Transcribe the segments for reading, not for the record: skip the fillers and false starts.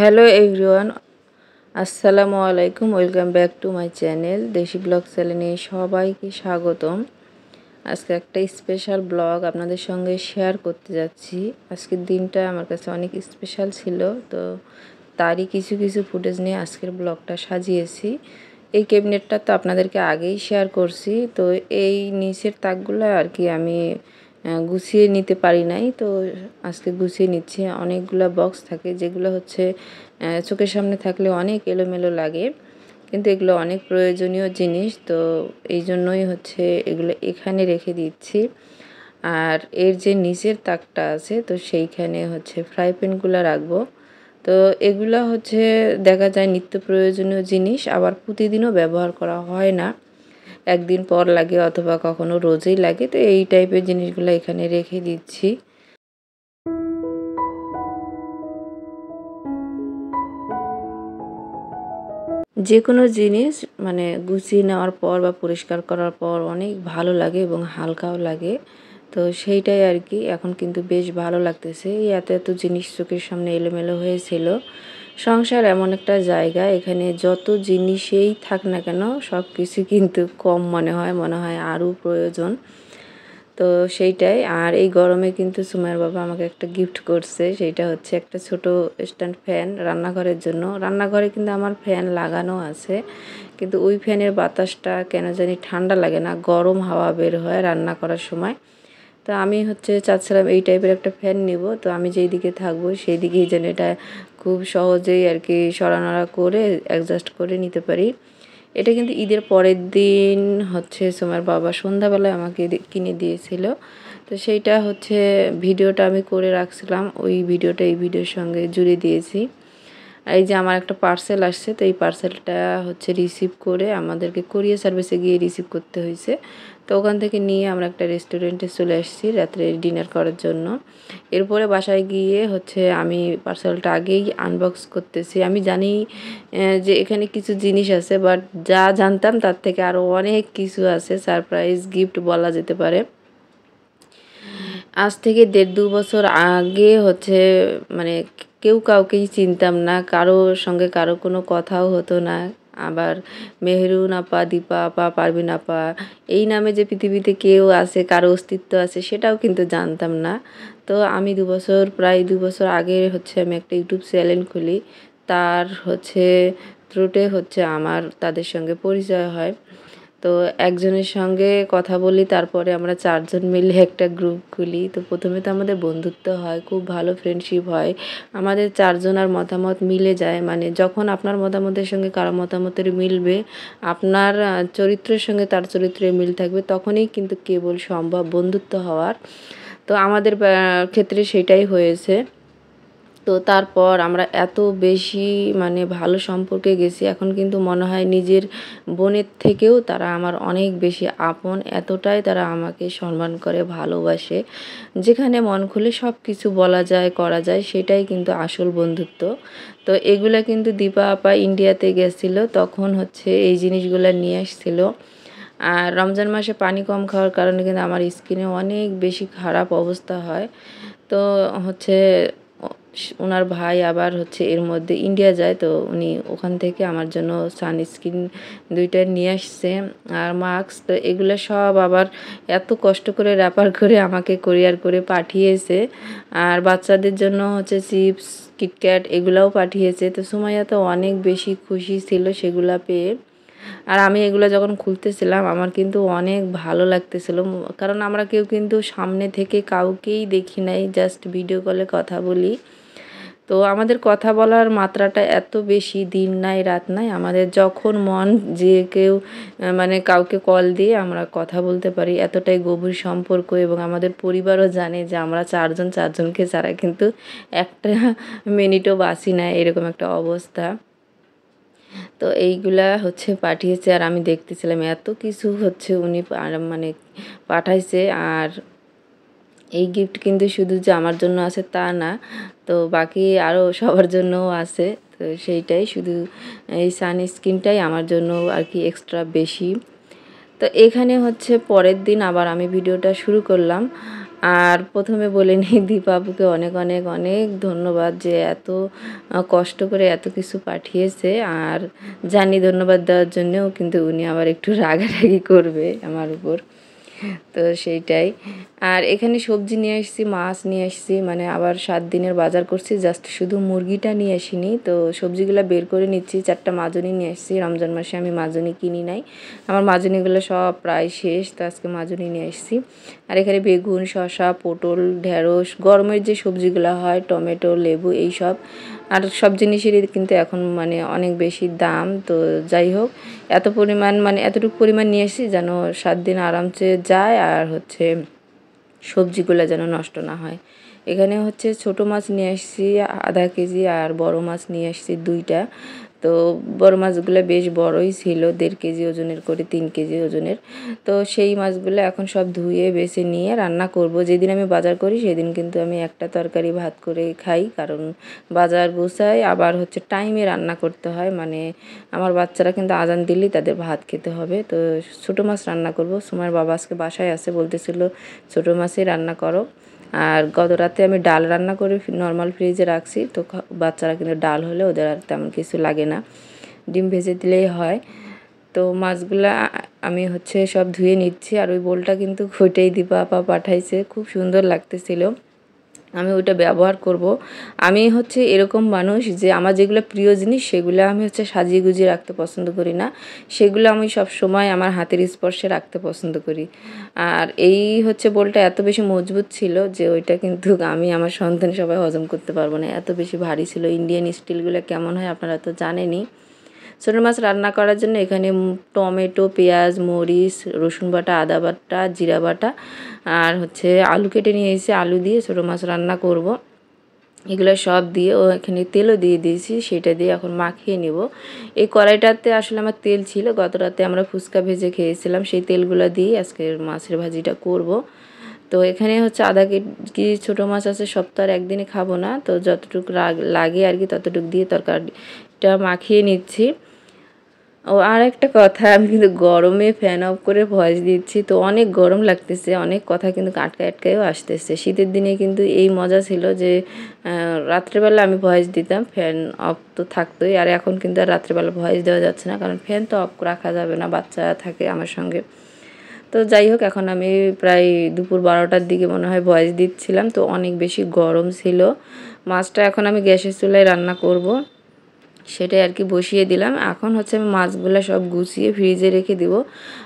Hello everyone, আসসালামু আলাইকুম। Welcome back to my channel দেশি ব্লগ চ্যানেলে সবাইকে স্বাগতম। আজকে একটা স্পেশাল ব্লগ আপনাদের সঙ্গে শেয়ার করতে যাচ্ছি। আজকের দিনটা আমার কাছে অনেক স্পেশাল ছিল, তো তারই কিছু কিছু ফুটেজ নিয়ে আজকের ব্লগটা সাজিয়েছি। এই ক্যাবিনেটটা তো আপনাদেরকে আগেই শেয়ার করছি, তো এই নিচের তাকগুলো আর কি আমি গুছিয়ে নিতে পারি নাই, তো আজকে গুছিয়ে নিচ্ছি। অনেকগুলো বক্স থাকে যেগুলো হচ্ছে চোখের সামনে থাকলে অনেক এলোমেলো লাগে, কিন্তু এগুলো অনেক প্রয়োজনীয় জিনিস, তো এই জন্যই হচ্ছে এগুলো এখানে রেখে দিচ্ছি। আর এর যে নিচের তাকটা আছে, তো সেইখানে হচ্ছে ফ্রাই প্যানগুলো রাখবো। তো এগুলো হচ্ছে দেখা যায় নিত্য প্রয়োজনীয় জিনিস, আবার প্রতিদিনও ব্যবহার করা হয় না, একদিন পর লাগে অথবা কখনো রোজই লাগে, তো এই টাইপের জিনিসগুলো এখানে রেখে দিচ্ছি। যে কোনো জিনিস মানে গুছিয়ে নেওয়ার পর বা পরিষ্কার করার পর অনেক ভালো লাগে এবং হালকাও লাগে, তো সেইটাই আর কি। এখন কিন্তু বেশ ভালো লাগতেছে। এই এত এত জিনিস চোখের সামনে এলোমেলো হয়েছিল। সংসার এমন একটা জায়গা, এখানে যত জিনিসেই থাক না কেন সব কিছু কিন্তু কম মনে হয় আরও প্রয়োজন, তো সেইটাই। আর এই গরমে কিন্তু সুমাইয়ের বাবা আমাকে একটা গিফট করছে, সেইটা হচ্ছে একটা ছোট স্ট্যান্ড ফ্যান রান্নাঘরের জন্য। রান্নাঘরে কিন্তু আমার ফ্যান লাগানো আছে, কিন্তু ওই ফ্যানের বাতাসটা কেন জানি ঠান্ডা লাগে না, গরম হাওয়া বের হয় রান্না করার সময়। তো আমি হচ্ছে চাচ্ছিলাম এই টাইপের একটা ফ্যান নিব, তো আমি যেই দিকে থাকবো সেই দিকেই যেন এটা খুব সহজেই আর কি সরানোড়া করে অ্যাডজাস্ট করে নিতে পারি। এটা কিন্তু ঈদের পরের দিন হচ্ছে সুমার বাবা সন্ধ্যাবেলায় আমাকে কিনে দিয়েছিল, তো সেইটা হচ্ছে ভিডিওটা আমি করে রাখছিলাম, ওই ভিডিওটা এই ভিডিওর সঙ্গে জুড়ে দিয়েছি। এই যে আমার একটা পার্সেল আসছে, তো এই পার্সেলটা হচ্ছে রিসিভ করে আমাদেরকে কুরিয়ার সার্ভিসে গিয়ে রিসিভ করতে হয়েছে। তো ওখান থেকে নিয়ে আমরা একটা রেস্টুরেন্টে চলে আসছি রাত্রে ডিনার করার জন্য। এরপরে বাসায় গিয়ে হচ্ছে আমি পার্সেলটা আগেই আনবক্স করতেছি। আমি জানি যে এখানে কিছু জিনিস আছে, বাট যা জানতাম তার থেকে আরও অনেক কিছু আছে, সারপ্রাইজ গিফট বলা যেতে পারে। আজ থেকে ১.৫-২ বছর আগে হচ্ছে মানে কেউ কাউকেই চিনতাম না, কারোর সঙ্গে কারো কোনো কথাও হতো না। আবার মেহেরুন আপা, দীপা আপা, পারভিন আপা এই নামে যে পৃথিবীতে কেউ আছে, কারো অস্তিত্ব আছে সেটাও কিন্তু জানতাম না। তো আমি প্রায় ২ বছর আগে হচ্ছে আমি একটা ইউটিউব চ্যানেল খুলি, তার হচ্ছে থ্রুতে হচ্ছে আমার তাদের সঙ্গে পরিচয় হয়। তো একজনের সঙ্গে কথা বলি, তারপরে আমরা ৪ জন মিলে একটা গ্রুপ খুলি। তো প্রথমে তো আমাদের বন্ধুত্ব হয়, খুব ভালো ফ্রেন্ডশিপ হয়। আমাদের ৪ জনার মতামত মিলে যায়, মানে যখন আপনার মতামতের সঙ্গে কারো মতামতের মিলবে, আপনার চরিত্রের সঙ্গে তার চরিত্রের মিল থাকবে, তখনই কিন্তু কেবল সম্ভব বন্ধুত্ব হওয়ার। তো আমাদের ক্ষেত্রে সেটাই হয়েছে। তো তারপর আমরা এত বেশি মানে ভালো সম্পর্কে গেছি, এখন কিন্তু মনে হয় নিজের বোনের থেকেও তারা আমার অনেক বেশি আপন, এতটাই তারা আমাকে সম্মান করে, ভালোবাসে। যেখানে মন খুলে সব কিছু বলা যায়, করা যায়, সেটাই কিন্তু আসল বন্ধুত্ব। তো এগুলা কিন্তু দীপা আপা ইন্ডিয়াতে গেছিল, তখন হচ্ছে এই জিনিসগুলা নিয়ে আসছিল। আর রমজান মাসে পানি কম খাওয়ার কারণে কিন্তু আমার স্কিনে অনেক বেশি খারাপ অবস্থা হয়। তো হচ্ছে ওনার ভাই আবার হচ্ছে এর মধ্যে ইন্ডিয়া যায়, তো উনি ওখান থেকে আমার জন্য সানস্ক্রিন ২টা নিয়ে আসছে আর মাস্ক। তো এগুলো সব আবার এত কষ্ট করে র্যাপার করে আমাকে কোরিয়ার করে পাঠিয়েছে। আর বাচ্চাদের জন্য হচ্ছে চিপস, কিটক্যাট এগুলাও পাঠিয়েছে। তো সুমাইয়া তো অনেক বেশি খুশি ছিল সেগুলা পেয়ে। আর আমি এগুলো যখন খুলতেছিলাম আমার কিন্তু অনেক ভালো লাগতেছিল, কারণ আমরা কেউ কিন্তু সামনে থেকে কাউকেই দেখি নাই, জাস্ট ভিডিও কলে কথা বলি। তো আমাদের কথা বলার মাত্রাটা এত বেশি, দিন নাই রাত নাই, আমাদের যখন মন যে কেউ মানে কাউকে কল দিয়ে আমরা কথা বলতে পারি, এতটাই গভীর সম্পর্ক। এবং আমাদের পরিবারও জানে যে আমরা ৪ জন ৪ জনকে ছাড়া কিন্তু একটা মিনিটও বাঁচি না, এরকম একটা অবস্থা। তো এইগুলা হচ্ছে পাঠিয়েছে আর আমি দেখতেছিলাম এত কিছু হচ্ছে উনি মানে পাঠাইছে। আর এই গিফট কিন্তু শুধু যে আমার জন্য আছে তা না, তো বাকি আরও সবার জন্যও আছে। তো সেইটাই, শুধু এই সানস্ক্রিনটাই আমার জন্য আর কি এক্সট্রা বেশি। তো এখানে হচ্ছে পরের দিন আবার আমি ভিডিওটা শুরু করলাম। আর প্রথমে বলে নিই দীপা আপুকে অনেক অনেক অনেক ধন্যবাদ যে এত কষ্ট করে এত কিছু পাঠিয়েছে। আর জানি ধন্যবাদ দেওয়ার জন্যও কিন্তু উনি আবার একটু রাগারাগি করবে আমার উপর, তো সেইটাই। আর এখানে সবজি নিয়ে আসছি, মাছ নিয়ে আসছি, মানে আবার 7 দিনের বাজার করছি, জাস্ট শুধু মুরগিটা নিয়ে আসিনি। তো সবজিগুলো বের করে নিচ্ছি। 4টা মাজনি নিয়ে আসছি, রমজান মাসে আমি মাজনি কিনি নাই, আমার মাজনিগুলো সব প্রায় শেষ, তো আজকে মাজনি নিয়ে আসছি। আর এখানে বেগুন, শসা, পটল, ঢেঁড়স, গরমের যে সবজিগুলো হয়, টমেটো, লেবু, এইসব। আর সব জিনিসেরই কিন্তু এখন মানে অনেক বেশি দাম। তো যাই হোক, এত পরিমাণ মানে এতটুকু পরিমাণ নিয়ে এসেছি যেন 7 দিন আরামসে যায়, আর হচ্ছে সবজিগুলো যেন নষ্ট না হয়। এখানে হচ্ছে ছোটো মাছ নিয়ে আসছি আধা কেজি, আর বড় মাছ নিয়ে আসছি 2টা। তো বড় মাছগুলো বেশ বড়ই ছিল, 1.5 কেজি ওজনের করে, 3 কেজি ওজনের। তো সেই মাছগুলো এখন সব ধুয়ে বেছে নিয়ে রান্না করব। যেদিন আমি বাজার করি সেদিন কিন্তু আমি একটা তরকারি ভাত করে খাই, কারণ বাজার গোছাই আবার হচ্ছে টাইমে রান্না করতে হয়। মানে আমার বাচ্চারা কিন্তু আজান দিলেই তাদের ভাত খেতে হবে। তো ছোটো মাছ রান্না করব। সুমার বাবা আজকে বাসায় আছে, বলতেছিল ছোটো মাছই রান্না করো। আর গত রাতে আমি ডাল রান্না করে নর্মাল ফ্রিজে রাখছি, তো বাচ্চারা কিন্তু ডাল হলে ওদের আর তেমন কিছু লাগে না, ডিম ভেজে দিলেই হয়। তো মাছগুলা আমি হচ্ছে সব ধুয়ে নিচ্ছি। আর ওই বোলটা কিন্তু ওইটাই দীপা আপা পাঠাইছে, খুব সুন্দর লাগতেছিল, আমি ওইটা ব্যবহার করব। আমি হচ্ছে এরকম মানুষ যে আমার যেগুলো প্রিয় জিনিস সেগুলো আমি হচ্ছে সাজিয়ে গুজিয়ে রাখতে পছন্দ করি না, সেগুলো আমি সব সময় আমার হাতের স্পর্শে রাখতে পছন্দ করি। আর এই হচ্ছে বোলটা এত বেশি মজবুত ছিল যে ওইটা কিন্তু আমি আমার সন্তান সবাই হজম করতে পারবো না, এত বেশি ভারী ছিল। ইন্ডিয়ান স্টিলগুলো কেমন হয় আপনারা তো জানেনই। ছোটো মাছ রান্না করার জন্য এখানে টমেটো, পেঁয়াজ, মরিচ, রসুন বাটা, আদা বাটা, জিরা বাটা, আর হচ্ছে আলু কেটে নিয়ে এসে আলু দিয়ে ছোটো মাছ রান্না করব। এগুলো সব দিয়ে ও এখানে তেলও দিয়ে দিয়েছি, সেটা দিয়ে এখন মাখিয়ে নেব। এই কড়াইটাতে আসলে আমার তেল ছিল, গত রাতে আমরা ফুচকা ভেজে খেয়েছিলাম, সেই তেলগুলো দিয়ে আজকের মাছের ভাজিটা করব। তো এখানে হচ্ছে আধা কেজি ছোটো মাছ আছে, সব তো আর একদিনে খাবো না, তো যতটুকু লাগে আর কি ততটুকু দিয়ে তরকারিটা মাখিয়ে নিচ্ছি। ও আর একটা কথা, আমি কিন্তু গরমে ফ্যান অফ করে ভয়েস দিচ্ছি, তো অনেক গরম লাগতেছে, অনেক কথা কিন্তু আটকায় আটকায়ও আসতেছে। শীতের দিনে কিন্তু এই মজা ছিল যে রাত্রেবেলা আমি ভয়েস দিতাম, ফ্যান অফ তো থাকতোই। আর এখন কিন্তু আর রাত্রেবেলা ভয়েস দেওয়া যাচ্ছে না, কারণ ফ্যান তো অফ রাখা যাবে না, বাচ্চা থাকে আমার সঙ্গে। তো যাই হোক, এখন আমি প্রায় দুপুর 12টার দিকে মনে হয় ভয়েস দিচ্ছিলাম, তো অনেক বেশি গরম ছিল। মাছটা এখন আমি গ্যাসের চুলায় রান্না করব, সেটাই আর কি বসিয়ে দিলাম। এখন হচ্ছে আমি মাছগুলো সব গুছিয়ে ফ্রিজে রেখে দিব।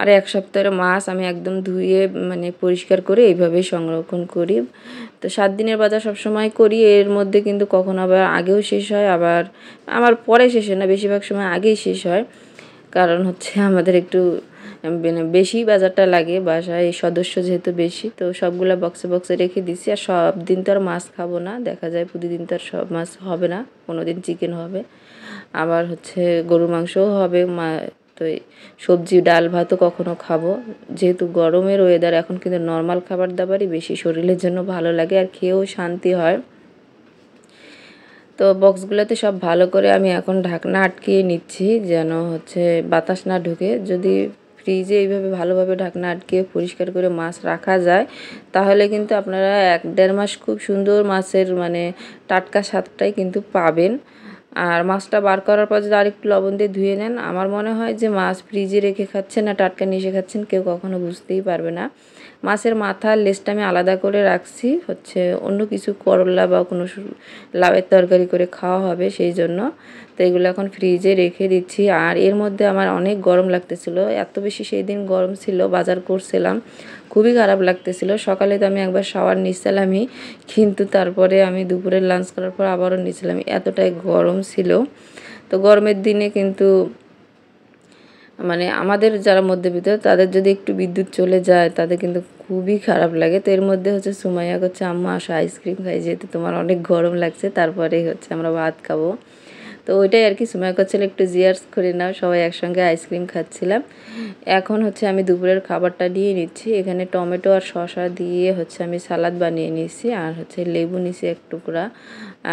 আর 1 সপ্তাহের মাছ আমি একদম ধুয়ে মানে পরিষ্কার করে এইভাবেই সংরক্ষণ করি। তো 7 দিনের বাজার সবসময় করি, এর মধ্যে কিন্তু কখনো আবার আগেও শেষ হয়, আবার আমার পরে শেষ হয় না, বেশিরভাগ সময় আগেই শেষ হয়। কারণ হচ্ছে আমাদের একটু মানে বেশি বাজারটা লাগে, বাসায় সদস্য যেহেতু বেশি, তো সবগুলা বক্সে বক্সে রেখে দিছি। আর সব দিন তো আর মাছ খাবো না, দেখা যায় প্রতিদিন তো আর সব মাছ হবে না, কোনো দিন চিকেন হবে, আবার হচ্ছে গরুর মাংসও হবে। তো সবজি ডাল ভাতও কখনো খাবো। যেহেতু গরমের ওয়েদার, এখন কিন্তু নর্মাল খাবার দাবারই বেশি শরীরের জন্য ভালো লাগে, আর খেয়েও শান্তি হয়। তো বক্সগুলোতে সব ভালো করে আমি এখন ঢাকনা আটকিয়ে নিচ্ছি, যেন হচ্ছে বাতাস না ঢুকে। যদি ফ্রিজে এইভাবে ভালোভাবে ঢাকনা আটকিয়ে পরিষ্কার করে মাছ রাখা যায়, তাহলে কিন্তু আপনারা 1-1.5 মাস খুব সুন্দর মাছের মানে টাটকা স্বাদটাই কিন্তু পাবেন। আর মাছটা বার করার পর যদি আরেকটু লবণ দিয়ে ধুয়ে নেন, আমার মনে হয় যে মাছ ফ্রিজে রেখে খাচ্ছেন না টাটকা নিয়ে খাচ্ছেন কেউ কখনো বুঝতেই পারবে না। মাছের মাথা আর লেজটা আমি আলাদা করে রাখছি, হচ্ছে অন্য কিছু করলা বা কোনো লাউয়ের তরকারি করে খাওয়া হবে সেই জন্য। তো এগুলো এখন ফ্রিজে রেখে দিচ্ছি। আর এর মধ্যে আমার অনেক গরম লাগতেছিল, এত বেশি সেই দিন গরম ছিল, বাজার করছিলাম, খুবই খারাপ লাগতেছিল। সকালে তো আমি একবার শাওয়ার নিচ্ছিলামই, কিন্তু তারপরে আমি দুপুরের লাঞ্চ করার পর আবারও নিচ্ছিলাম, এতটাই গরম ছিল। তো গরমের দিনে কিন্তু মানে আমাদের যারা মধ্যবিত্ত তাদের যদি একটু বিদ্যুৎ চলে যায় তাদের কিন্তু খুবই খারাপ লাগে। তো এর মধ্যে হচ্ছে সুমাইয়া করছে, আম্মা আসো আইসক্রিম খাই, যেহেতু তোমার অনেক গরম লাগছে, তারপরেই হচ্ছে আমরা ভাত খাবো। তো ওইটাই আর কি সুমাইয়া করছিল একটু জিয়ার্স করে নাও, সবাই একসঙ্গে আইসক্রিম খাচ্ছিলাম। এখন হচ্ছে আমি দুপুরের খাবারটা নিয়ে নিচ্ছি। এখানে টমেটো আর শসা দিয়ে হচ্ছে আমি সালাদ বানিয়ে নিয়েছি, আর হচ্ছে লেবু নিছি এক টুকরা,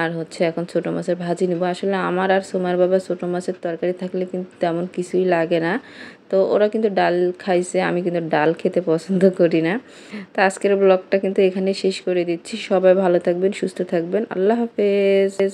আর হচ্ছে এখন ছোটো মাছের ভাজি নেবো। আসলে আমার আর সুমাইয়ার বাবা ছোটো মাছের তরকারি থাকলে কিন্তু তেমন কিছুই লাগে না। তো ওরা কিন্তু ডাল খাইছে, আমি কিন্তু ডাল খেতে পছন্দ করি না। তো আজকের ব্লগটা কিন্তু এখানে শেষ করে দিচ্ছি। সবাই ভালো থাকবেন, সুস্থ থাকবেন। আল্লাহ হাফেজ।